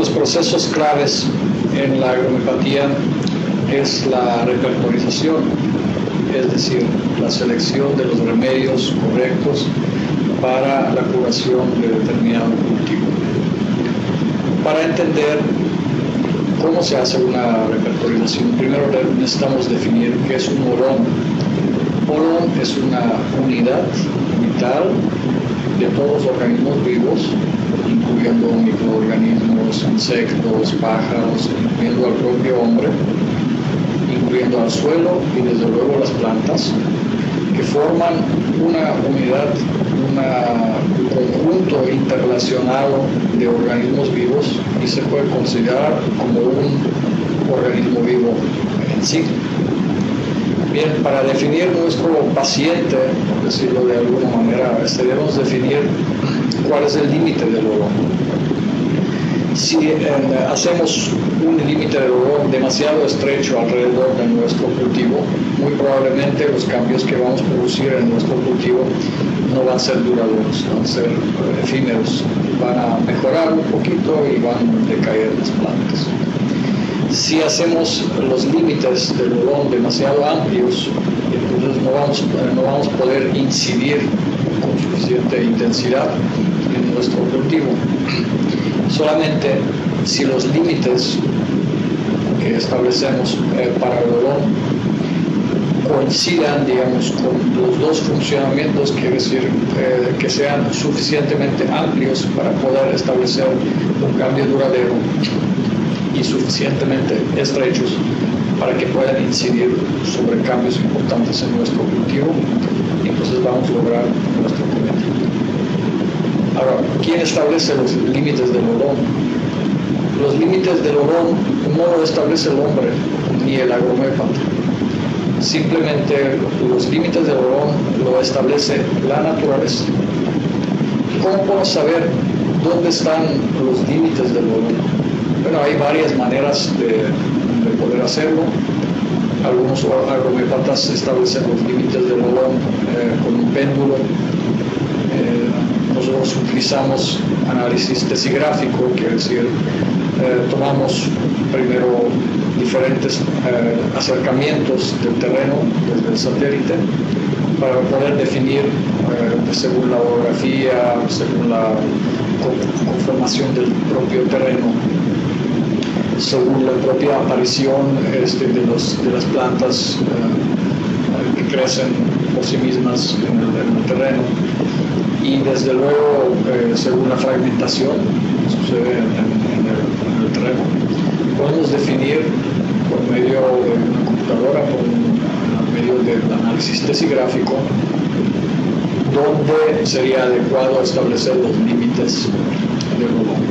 los procesos claves en la agromiopatía es la repertorización, es decir, la selección de los remedios correctos para la curación de determinado cultivo. Para entender cómo se hace una repertorización, primero necesitamos definir qué es un olón. Olón es una unidad vital de todos los organismos vivos, incluyendo microorganismos, insectos, pájaros, incluyendo al propio hombre, incluyendo al suelo y desde luego las plantas, que forman una unidad, un conjunto interrelacionado de organismos vivos y se puede considerar como un organismo vivo en sí. Bien, para definir nuestro paciente, por decirlo de alguna manera, debemos definir cuál es el límite del olón. Si hacemos un límite del olón demasiado estrecho alrededor de nuestro cultivo, muy probablemente los cambios que vamos a producir en nuestro cultivo no van a ser duraderos, van a ser efímeros, van a mejorar un poquito y van a decaer las plantas. Si hacemos los límites del olón demasiado amplios, entonces no vamos a poder incidir con suficiente intensidad en nuestro cultivo. Solamente si los límites que establecemos para el olón coincidan, digamos, con los dos funcionamientos, quiere decir que sean suficientemente amplios para poder establecer un cambio duradero y suficientemente estrechos para que puedan incidir sobre cambios importantes en nuestro cultivo, y entonces vamos a lograr nuestro cometido. Ahora, ¿quién establece los límites del olón? Los límites del olón no lo establece el hombre ni el agromiópata. Simplemente los límites del olón lo establece la naturaleza. ¿Cómo podemos saber dónde están los límites del olón? Bueno, hay varias maneras de poder hacerlo. Algunos agromiópatas establecen los límites del olón con un péndulo. Nosotros utilizamos análisis tesigráfico, quiere decir, tomamos primero diferentes acercamientos del terreno desde el satélite para poder definir, según la orografía, según la conformación del propio terreno, según la propia aparición de las plantas que crecen por sí mismas en el terreno, y desde luego según la fragmentación que sucede en el terreno. Podemos definir por medio de una computadora, por medio del análisis tesigráfico, dónde sería adecuado establecer los límites del olón.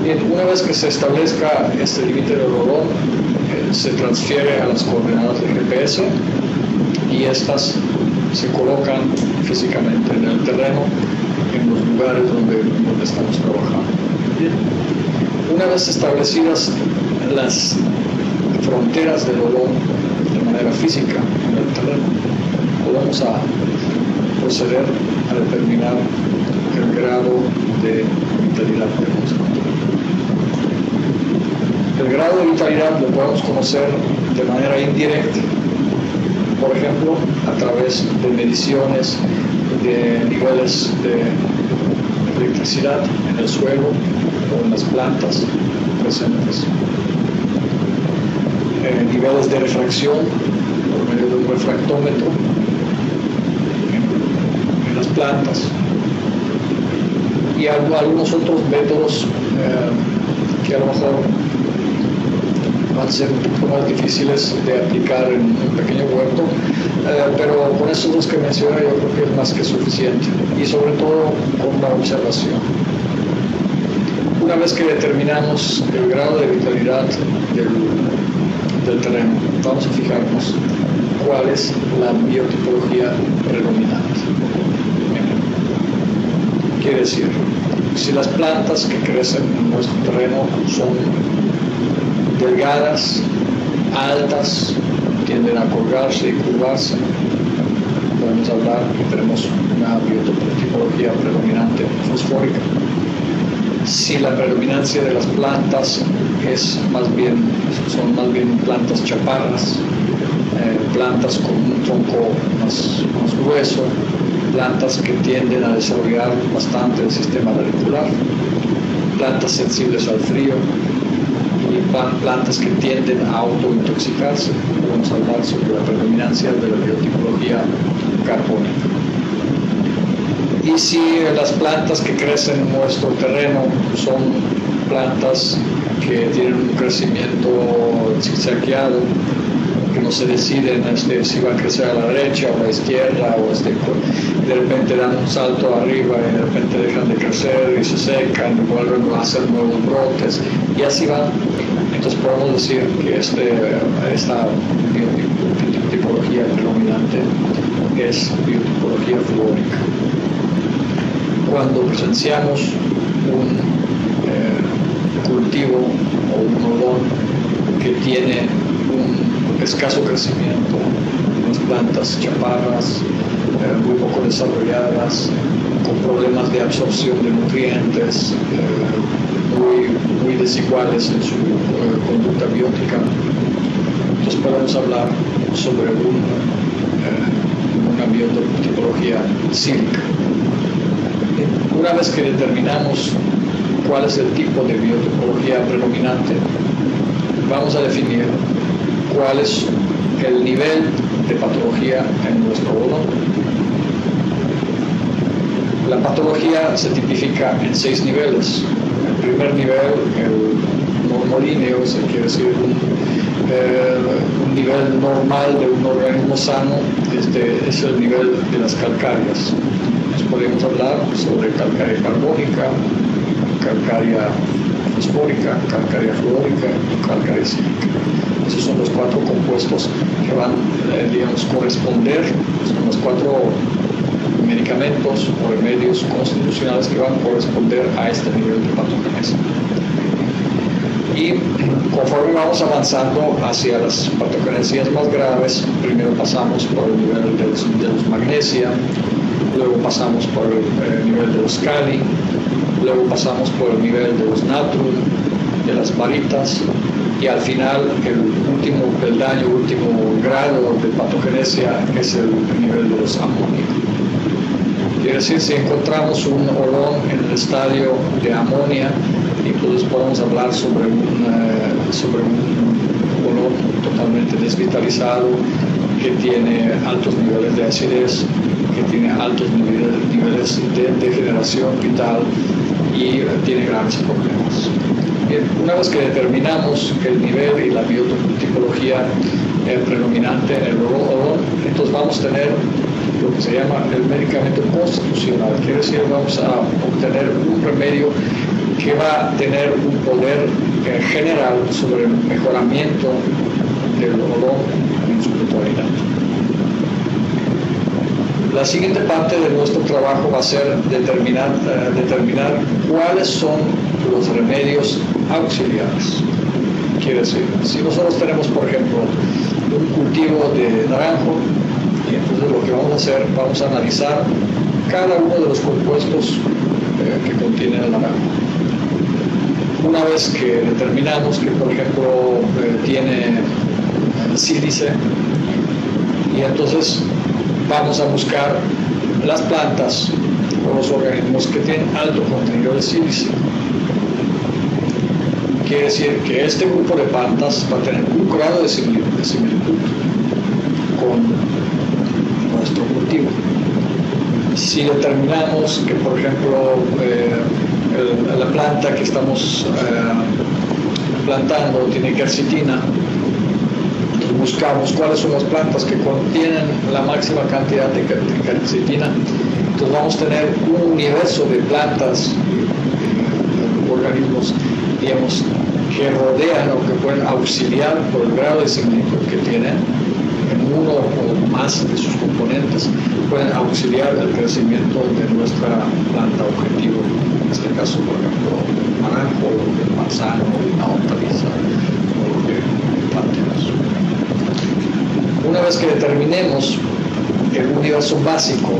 Bien, una vez que se establezca este límite del olón, se transfiere a las coordenadas de GPS y estas se colocan físicamente en el terreno, en los lugares donde estamos trabajando. Bien. Una vez establecidas las fronteras del olón de manera física en el terreno, podemos proceder a determinar el grado de vitalidad de nuestro cultivo. El grado de vitalidad lo podemos conocer de manera indirecta, por ejemplo, a través de mediciones de niveles de electricidad en el suelo o en las plantas presentes, niveles de refracción por medio de un refractómetro en las plantas, y algunos otros métodos que a lo mejor van a ser un poco más difíciles de aplicar en un pequeño huerto, pero con estos dos que mencioné yo creo que es más que suficiente, y sobre todo con la observación. Una vez que determinamos el grado de vitalidad del terreno, vamos a fijarnos cuál es la biotipología predominante. Quiere decir, si las plantas que crecen en nuestro terreno son delgadas, altas, tienden a colgarse y curvarse, podemos hablar que tenemos una biotipología predominante fosfórica. si la predominancia de las plantas son más bien plantas chaparras, plantas con un tronco más grueso, plantas que tienden a desarrollar bastante el sistema radicular, plantas sensibles al frío y plantas que tienden a autointoxicarse. Podemos hablar sobre la predominancia de la biotipología carbónica. Y si las plantas que crecen en nuestro terreno son plantas que tienen un crecimiento zigzagueado, que no se deciden si va a crecer a la derecha o a la izquierda, o de repente dan un salto arriba y de repente dejan de crecer y se secan y vuelven a hacer nuevos brotes y así van. Entonces podemos decir que esta biotipología predominante es biotipología fluórica. Cuando presenciamos un cultivo o un olón que tiene un escaso crecimiento, unas plantas chaparras, muy poco desarrolladas, con problemas de absorción de nutrientes, muy desiguales en su conducta biótica, entonces podemos hablar sobre una biotipología cívica. Una vez que determinamos cuál es el tipo de biotipología predominante, vamos a definir cuál es el nivel de patología en nuestro olón. La patología se tipifica en 6 niveles. El primer nivel, el normolíneo, se quiere decir un nivel normal de un organismo sano, es el nivel de las calcáreas. Podemos hablar sobre calcárea carbónica, calcárea fosfórica, calcárea fluórica y calcárea cívica. Esos son los 4 compuestos que van, corresponder, son los 4 medicamentos o remedios constitucionales que van a corresponder a este nivel de patogenesia. Y conforme vamos avanzando hacia las patogenesias más graves, primero pasamos por el nivel de los magnesia, luego pasamos por el nivel de los cali, luego pasamos por el nivel de los natrium, de las baritas, y al final el último peldaño, último grado de patogenesia es el nivel de los amónicos. Quiere decir, si encontramos un olón en el estadio de amonia, entonces podemos hablar sobre un olón totalmente desvitalizado, que tiene altos niveles de acidez, que tiene altos niveles de degeneración vital y tiene graves problemas. Bien, una vez que determinamos el nivel y la biotipología predominante en el olón, entonces vamos a tener lo que se llama el medicamento constitucional. Quiere decir, vamos a obtener un remedio que va a tener un poder general sobre el mejoramiento del olón en su totalidad. La siguiente parte de nuestro trabajo va a ser determinar cuáles son los remedios auxiliares. Quiere decir, si nosotros tenemos, por ejemplo, un cultivo de naranjo, y entonces lo que vamos a hacer, vamos a analizar cada uno de los compuestos que contiene el naranjo. Una vez que determinamos que, por ejemplo, tiene sílice, y entonces vamos a buscar las plantas o los organismos que tienen alto contenido de sílice. Quiere decir que este grupo de plantas va a tener un grado de similitud con nuestro cultivo. Si determinamos que, por ejemplo, la planta que estamos plantando tiene quercetina, buscamos cuáles son las plantas que contienen la máxima cantidad de quercetina, entonces vamos a tener un universo de plantas, organismos, digamos, que rodean o que pueden auxiliar por el grado de similitud que tienen en uno o más de sus componentes, pueden auxiliar el crecimiento de nuestra planta objetivo, en este caso, por ejemplo, naranjo, manzano, una hortaliza o lo que planteamos. Una vez que determinemos el universo básico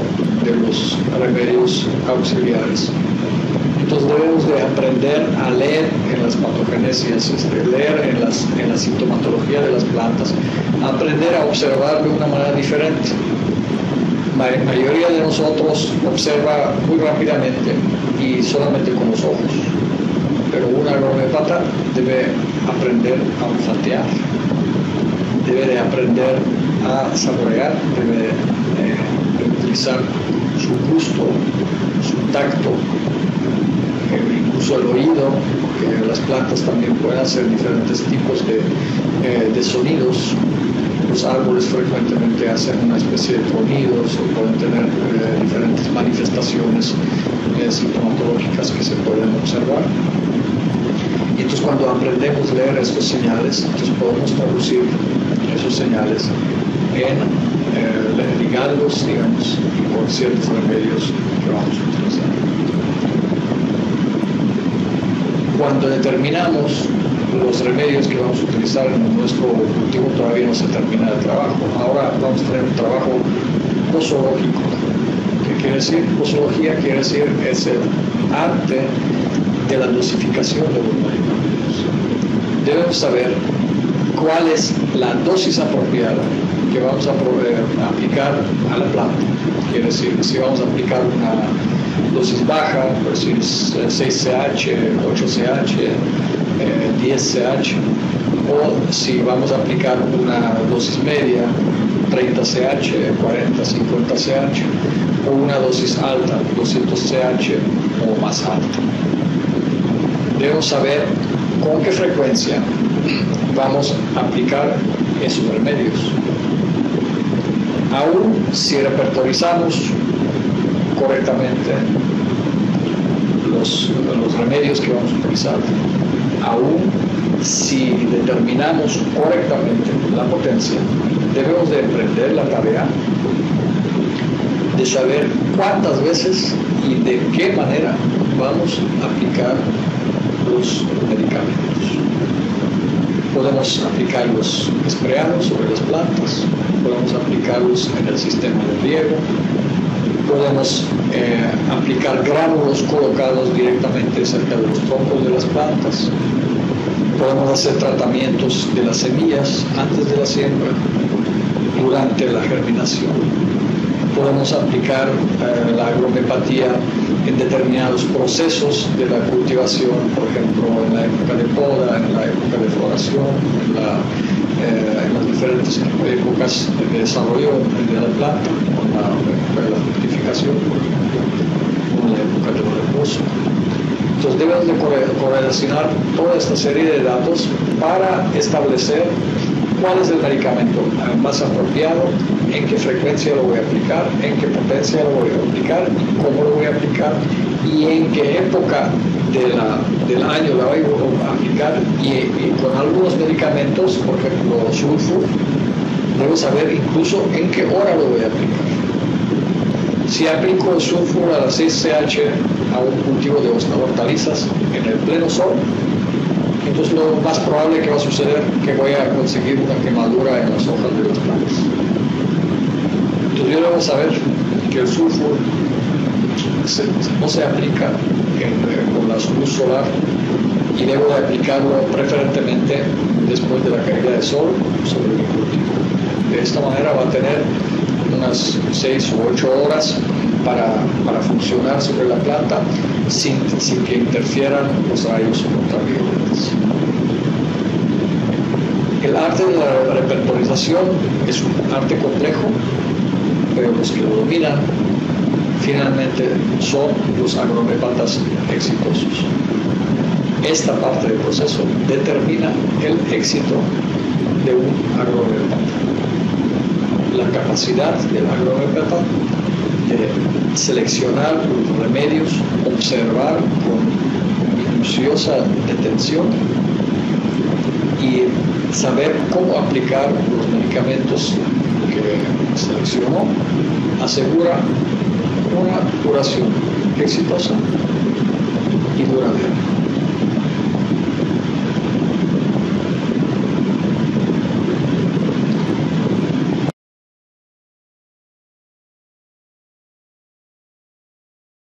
de los remedios auxiliares, Entonces debemos de aprender a leer en las patogénesis, leer en la sintomatología de las plantas, aprender a observar de una manera diferente. La mayoría de nosotros observa muy rápidamente y solamente con los ojos, pero un agrohomópata debe aprender a olfatear, debe de aprender a saborear, debe de utilizar su gusto, su tacto, incluso el oído, porque las plantas también pueden hacer diferentes tipos de sonidos. Los árboles frecuentemente hacen una especie de tronidos o pueden tener diferentes manifestaciones sintomatológicas que se pueden observar. Y entonces cuando aprendemos a leer estos señales, entonces podemos traducir esos señales en ligarlos, digamos, con ciertos remedios que vamos a utilizar. Cuando determinamos los remedios que vamos a utilizar en nuestro cultivo, todavía no se termina el trabajo. Ahora vamos a tener un trabajo posológico. ¿Qué quiere decir? Posología quiere decir es el arte de la dosificación de los medicamentos. Debemos saber cuál es la dosis apropiada que vamos a aplicar a la planta. Quiere decir, si vamos a aplicar una dosis baja, por decir 6CH, 8CH, 10CH, o si vamos a aplicar una dosis media, 30CH, 40, 50CH, o una dosis alta, 200CH o más alta. Debemos saber con qué frecuencia vamos a aplicar esos remedios. Aún si repertorizamos correctamente los remedios que vamos a utilizar, aún si determinamos correctamente la potencia, debemos de emprender la tarea de saber cuántas veces y de qué manera vamos a aplicar los medicamentos. Podemos aplicarlos espreados sobre las plantas, podemos aplicarlos en el sistema de riego, podemos aplicar gránulos colocados directamente cerca de los troncos de las plantas, podemos hacer tratamientos de las semillas antes de la siembra, durante la germinación. Podemos aplicar la agrohomopatía en determinados procesos de la cultivación, por ejemplo, en la época de poda, en la época de floración, en las diferentes épocas de desarrollo de la planta, con la época de la fructificación, con la época del reposo. Entonces debemos de correlacionar toda esta serie de datos para establecer cuál es el medicamento más apropiado, en qué frecuencia lo voy a aplicar, en qué potencia lo voy a aplicar, cómo lo voy a aplicar y en qué época del año lo voy a aplicar. Y con algunos medicamentos, por ejemplo, sulfur, debo saber incluso en qué hora lo voy a aplicar. Si aplico el sulfur a las 6CH a un cultivo de hortalizas en el pleno sol, entonces lo más probable que va a suceder es que voy a conseguir una quemadura en las hojas de las plantas. Entonces yo debo saber que el sulfur no se aplica con la luz solar y debo de aplicarlo preferentemente después de la caída de sol sobre mi cultivo. De esta manera va a tener unas 6 u 8 horas para funcionar sobre la planta sin que interfieran los rayos ultravioletas. El arte de la repertorización es un arte complejo, pero los que lo dominan finalmente son los agrohomópatas exitosos. Esta parte del proceso determina el éxito de un agrohomópata. La capacidad del agrohomópata de seleccionar los remedios, observar con minuciosa detención y saber cómo aplicar los medicamentos que seleccionó, asegura una curación exitosa y duradera.